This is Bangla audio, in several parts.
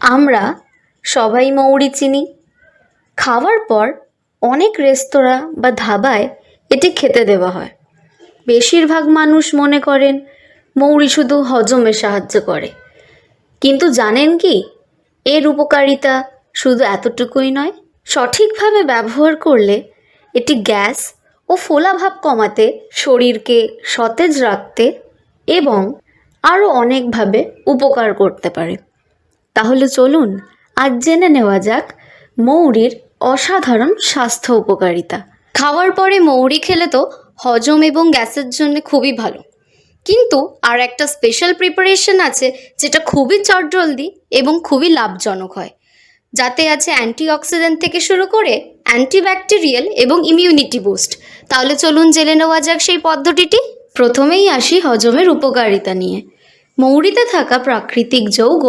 আমরা সবাই মৌরি চিনি। খাওয়ার পর অনেক রেস্তোরাঁ বা ধাবায় এটি খেতে দেওয়া হয়। বেশিরভাগ মানুষ মনে করেন মৌরি শুধু হজমে সাহায্য করে, কিন্তু জানেন কি এর উপকারিতা শুধু এতটুকুই নয়। সঠিকভাবে ব্যবহার করলে এটি গ্যাস ও ফোলাভাব কমাতে, শরীরকে সতেজ রাখতে এবং আরও অনেকভাবে উপকার করতে পারে। তাহলে চলুন আজ জেনে নেওয়া যাক মৌরির অসাধারণ স্বাস্থ্য উপকারিতা। খাওয়ার পরে মৌরি খেলে তো হজম এবং গ্যাসের জন্য খুবই ভালো, কিন্তু আর একটা স্পেশাল প্রিপারেশন আছে যেটা খুবই চটজলদি এবং খুবই লাভজনক হয়, যাতে আছে অ্যান্টিঅক্সিডেন্ট থেকে শুরু করে অ্যান্টিব্যাকটেরিয়াল এবং ইমিউনিটি বুস্ট। তাহলে চলুন জেনে নেওয়া যাক সেই পদ্ধতিটি। প্রথমেই আসি হজমের উপকারিতা নিয়ে। মৌরিতে থাকা প্রাকৃতিক যৌগ,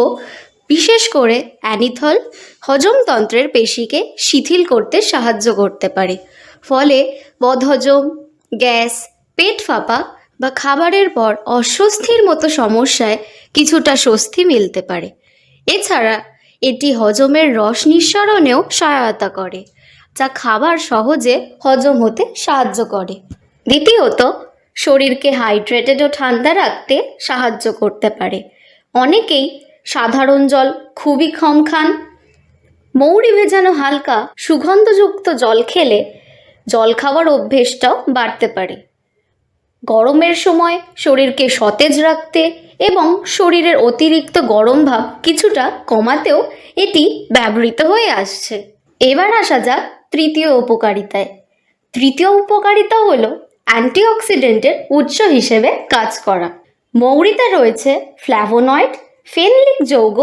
বিশেষ করে অ্যানিথল, হজমতন্ত্রের পেশিকে শিথিল করতে সাহায্য করতে পারে। ফলে বদহজম, গ্যাস, পেট ফাঁপা বা খাবারের পর অস্বস্তির মতো সমস্যায় কিছুটা স্বস্তি মিলতে পারে। এছাড়া এটি হজমের রস নিঃসরণেও সহায়তা করে, যা খাবার সহজে হজম হতে সাহায্য করে। দ্বিতীয়ত, শরীরকে হাইড্রেটেড ও ঠান্ডা রাখতে সাহায্য করতে পারে। অনেকেই সাধারণ জল খুবই কম খান। মৌরি ভেজানো হালকা সুগন্ধযুক্ত জল খেলে জল খাওয়ার অভ্যেসটাও বাড়তে পারে। গরমের সময় শরীরকে সতেজ রাখতে এবং শরীরের অতিরিক্ত গরম ভাব কিছুটা কমাতেও এটি ব্যবহৃত হয়ে আসছে। এবার আসা যাক তৃতীয় উপকারিতায়। তৃতীয় উপকারিতা হলো অ্যান্টিঅক্সিডেন্টের উৎস হিসেবে কাজ করা। মৌরিতে রয়েছে ফ্ল্যাভোনয়েড, ফেনলিক যৌগ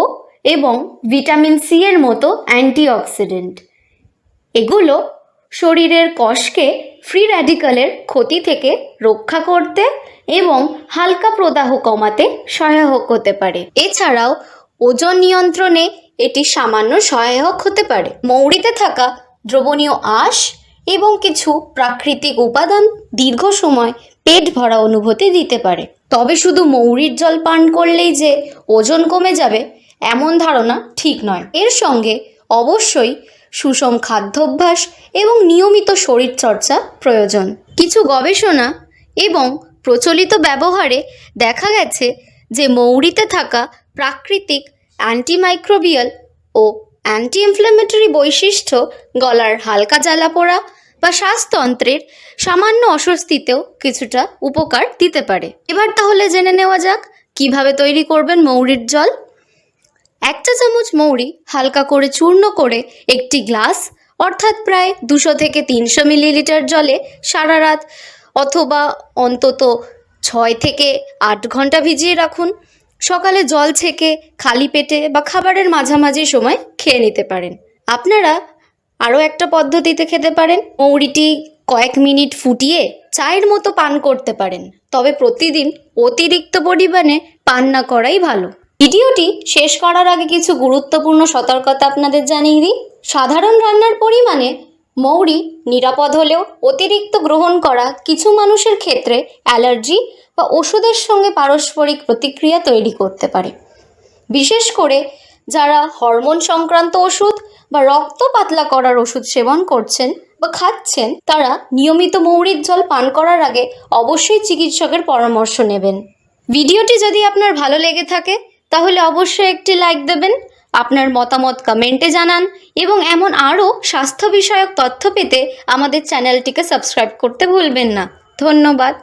এবং ভিটামিন সি এর মতো অ্যান্টিঅক্সিডেন্ট। এগুলো শরীরের কোষকে ফ্রি র্যাডিক্যালের ক্ষতি থেকে রক্ষা করতে এবং হালকা প্রদাহ কমাতে সহায়ক হতে পারে। এছাড়াও ওজন নিয়ন্ত্রণে এটি সামান্য সহায়ক হতে পারে। মৌরিতে থাকা দ্রবণীয় আঁশ এবং কিছু প্রাকৃতিক উপাদান দীর্ঘ সময় পেট ভরা অনুভূতি দিতে পারে। তবে শুধু মৌরির জল পান করলেই যে ওজন কমে যাবে এমন ধারণা ঠিক নয়। এর সঙ্গে অবশ্যই সুষম খাদ্যাভ্যাস এবং নিয়মিত শরীরচর্চা প্রয়োজন। কিছু গবেষণা এবং প্রচলিত ব্যবহারে দেখা গেছে যে মৌরিতে থাকা প্রাকৃতিক অ্যান্টিমাইক্রোবিয়াল ও অ্যান্টি ইনফ্ল্যামেটরি বৈশিষ্ট্য গলার হালকা জ্বালাপোড়া বা শ্বাসতন্ত্রের সামান্য অস্বস্তিতেও কিছুটা উপকার দিতে পারে। এবার তাহলে জেনে নেওয়া যাক কিভাবে তৈরি করবেন মৌরির জল। 1 চা চামচ মৌরি হালকা করে চূর্ণ করে একটি গ্লাস অর্থাৎ প্রায় 200 থেকে 300 মিলিলিটার জলে সারা রাত অথবা অন্তত 6 থেকে 8 ঘন্টা ভিজিয়ে রাখুন। সকালে জল ছেঁকে খালি পেটে বা খাবারের মাঝামাঝি সময় খেয়ে নিতে পারেন। আপনারা আরও একটা পদ্ধতিতে খেতে পারেন। মৌরিটি কয়েক মিনিট ফুটিয়ে চায়ের মতো পান করতে পারেন, তবে প্রতিদিন অতিরিক্ত পরিমাণে পান না করাই ভালো। ভিডিওটি শেষ করার আগে কিছু গুরুত্বপূর্ণ সতর্কতা আপনাদের জানিয়ে দিই। সাধারণ রান্নার পরিমাণে মৌরি নিরাপদ হলেও অতিরিক্ত গ্রহণ করা কিছু মানুষের ক্ষেত্রে অ্যালার্জি বা ওষুধের সঙ্গে পারস্পরিক প্রতিক্রিয়া তৈরি করতে পারে। বিশেষ করে যারা হরমোন সংক্রান্ত ওষুধ বা রক্ত পাতলা করার ওষুধ সেবন করছেন বা খাচ্ছেন, তারা নিয়মিত মৌরির জল পান করার আগে অবশ্যই চিকিৎসকের পরামর্শ নেবেন। ভিডিওটি যদি আপনার ভালো লেগে থাকে তাহলে অবশ্যই একটি লাইক দেবেন, আপনার মতামত কমেন্টে জানান এবং এমন আরও স্বাস্থ্য বিষয়ক তথ্য পেতে আমাদের চ্যানেলটিকে সাবস্ক্রাইব করতে ভুলবেন না। ধন্যবাদ।